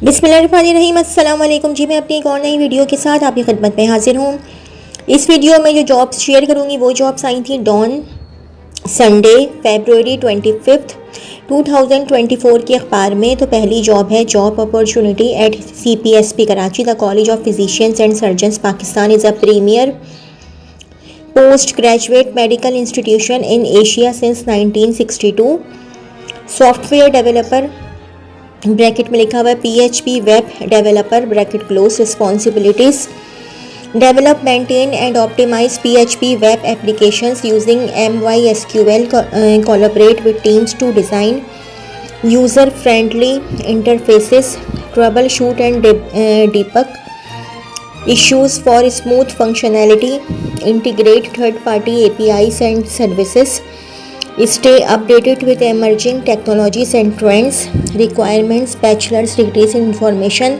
बिस्मिल्लाहिर्रहमानिर्रहीम। अस्सलाम वालेकुम जी। मैं अपनी एक और नई वीडियो के साथ आपकी खिदमत में हाजिर हूँ। इस वीडियो में जो जॉब्स शेयर करूँगी वो जॉब्स आई थी डॉन संडे फरवरी 25 2024 के अखबार में। तो पहली जॉब है job opportunity at CPSP Karachi. The college of physicians and surgeons Pakistan is a premier post graduate medical institution in Asia since 1962। Software developer bracket में लिखा हुआ है PHP web developer bracket close. Responsibilities develop maintain and optimise PHP web applications using MySQL, collaborate with teams to design user friendly interfaces, troubleshoot and debug issues for smooth functionality, integrate third party APIs and services, stay updated with emerging technologies and trends. Requirements: bachelor's degrees in information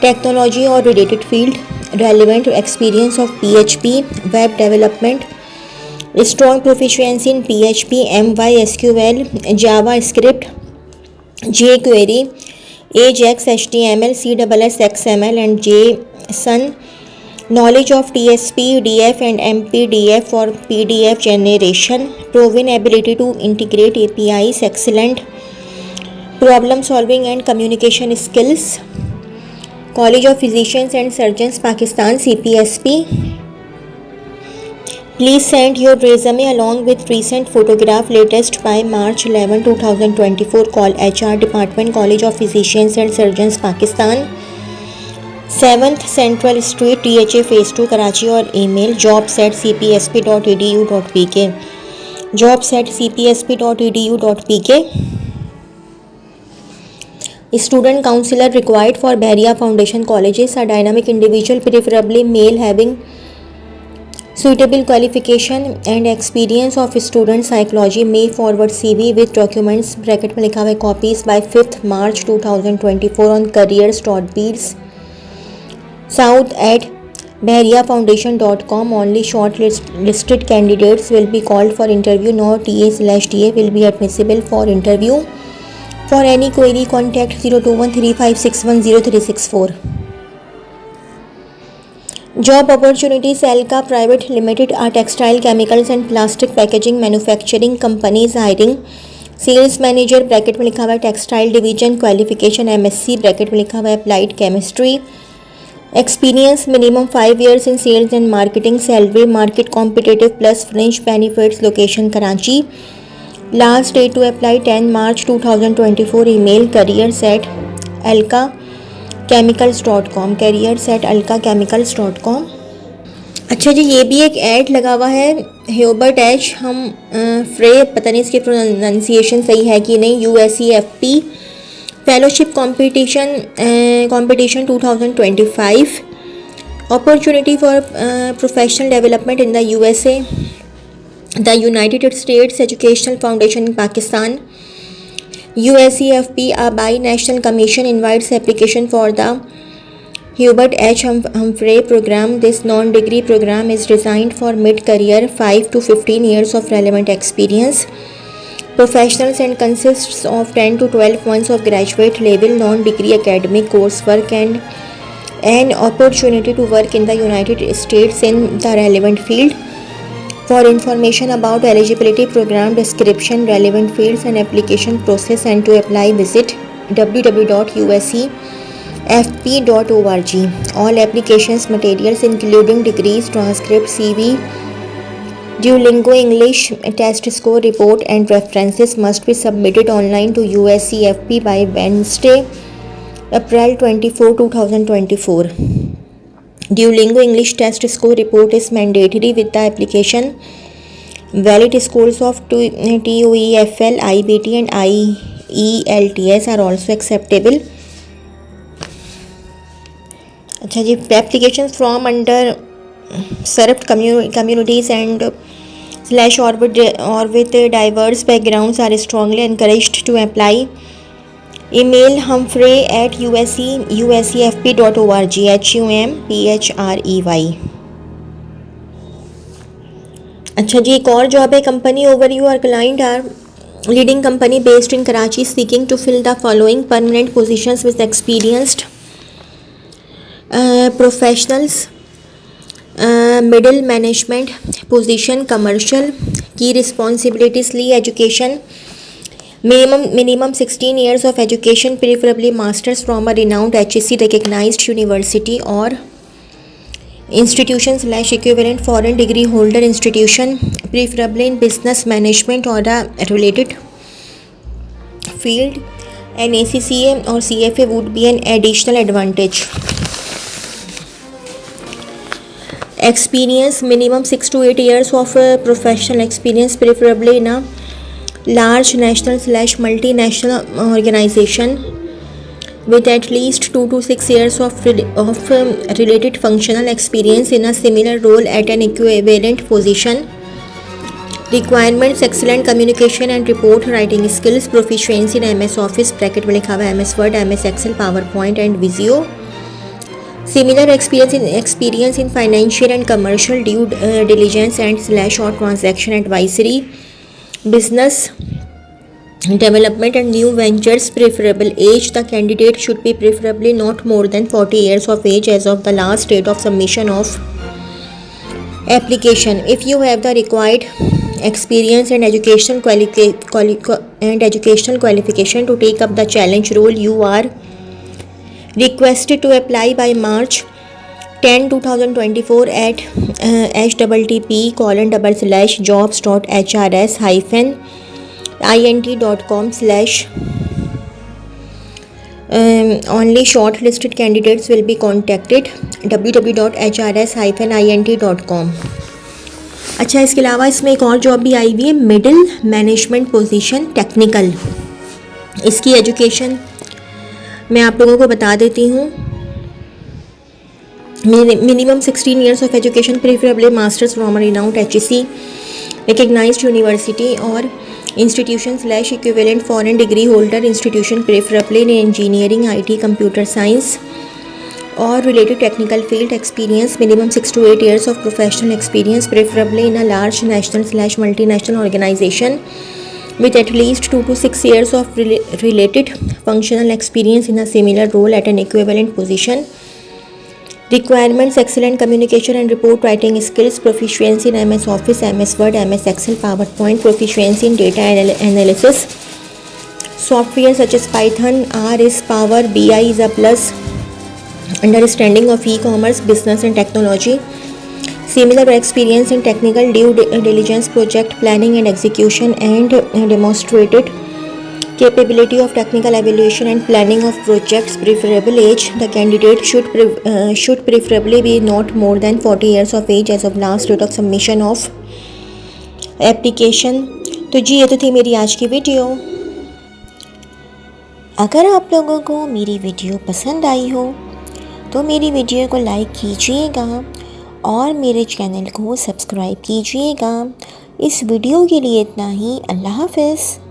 technology or related field, relevant experience of PHP web development, strong proficiency in PHP, MySQL, JavaScript, jQuery, Ajax, HTML, CSS, XML and JSON, knowledge of TSP, DF and MPDF for PDF generation, proven ability to integrate APIs, excellent problem solving and communication skills. College of Physicians and Surgeons Pakistan CPSP. Please send your resume along with recent photograph latest by March 11, 2024. Call HR Department, College of Physicians and Surgeons Pakistan, 7th Central Street, THA Phase 2 Karachi, और email jobs@cpsp.edu.pk, jobs@cpsp.edu.pk. Student counselor required for Bahria Foundation colleges. A dynamic individual, preferably male, having suitable qualification and experience of student psychology, may forward CV with documents bracket में लिखा हुआ है copies by 5th March 2024 on careers.beals south at bahriafoundation.com. Only shortlisted candidates will be called for interview. No TA/TA will be admissible for interview. For any query, contact 02135610364. Job opportunities: Alka Private Limited, a textile, chemicals and plastic packaging manufacturing company is hiring. Sales manager bracket में लिखा हुआ है textile division, qualification MSc bracket में लिखा हुआ है applied chemistry, experience minimum 5 years in sales and marketing, salary market competitive plus fringe benefits, location Karachi. Last date to apply 10 March 2024. Email careers@alkachemicals.com, careers@alkachemicals.com. अच्छा जी, ये भी एक ऐड लगा हुआ है ह्यूबर्ट एच हम फ्रे, पता नहीं इसकी प्रोनाउंसिएशन सही है कि नहीं, USEFP fellowship competition 2025. Opportunity for professional development in the USA, the United States Educational Foundation in Pakistan. USEFP, a bi-national commission, invites application for the Hubert H. Humphrey program. This non-degree program is designed for mid-career 5 to 15 years of relevant experience professionals and consists of 10 to 12 months of graduate level non-degree academic coursework and an opportunity to work in the United States in the relevant field. For information about eligibility, program description, relevant fields and application process, and to apply, visit www.usefp.org. All applications materials including degrees, transcript, CV, Duolingo English test score report and references must be submitted online to USEFP by Wednesday, April 24, 2024. Duolingo English test score report is mandatory with the application. Valid scores of TOEFL, IBT and IELTS are also acceptable. अच्छा जी, applications from under served communities and / or with diverse backgrounds are strongly encouraged to apply. email humphrey@usefp.org, HUMPHREY. अच्छा जी, एक और job है company overview और client are leading company based in Karachi seeking to fill the following permanent positions with experienced professionals. Middle management position, commercial. Key responsibilities: Lee education, minimum 16 years of education, preferably masters from a renowned HSC recognized university or institution / equivalent foreign degree holder institution, preferably in business management or a related field. An ACCA or CFA would be an additional advantage. Experience: minimum 6 to 8 years of professional experience, preferably in a large national / multinational organization with at least 2 to 6 years of related functional experience in a similar role at an equivalent position. Requirements: excellent communication and report writing skills, proficiency in MS Office (bracket में लिखा हुआ है MS Word, MS Excel, PowerPoint and Visio). Similar experience in financial and commercial due diligence and / or transaction advisory, business development and new ventures, preferable. Age: the candidate should be preferably not more than 40 years of age as of the last date of submission of application. If you have the required experience and educational qualification to take up the challenge role, you are requested to apply by March 10, 2024 at http://jobs.hrs-int.com/ only shortlisted candidates will be contacted. www.hrs-int.com। अच्छा, इसके अलावा इसमें एक और job भी आई हुई है, middle management position technical. इसकी एजुकेशन मैं आप लोगों को बता देती हूँ। Minimum 16 years of education, preferably masters from a renowned HSC recognized university or institution / equivalent foreign degree holder institution, preferably in engineering, IT, computer science or related technical field. Experience: minimum 6 to 8 years of professional experience, preferably in a large national / multinational organization with at least 2 to 6 years of related functional experience in a similar role at an equivalent position. Requirements: excellent communication and report writing skills, proficiency in MS Office, MS Word, MS Excel, PowerPoint, proficiency in data analysis software such as Python, R is Power BI is a plus, understanding of e-commerce, business and technology. Similar experience in technical due diligence, project planning and execution, and demonstrated capability of technical evaluation and planning of projects. Preferable age: the candidate should preferably be not more than 40 years of age as of last date of submission of application. तो जी, ये तो थी मेरी आज की video. अगर आप लोगों को मेरी वीडियो पसंद आई हो तो मेरी वीडियो को लाइक कीजिएगा और मेरे चैनल को सब्सक्राइब कीजिएगा। इस वीडियो के लिए इतना ही। अल्लाह हाफ़िज़।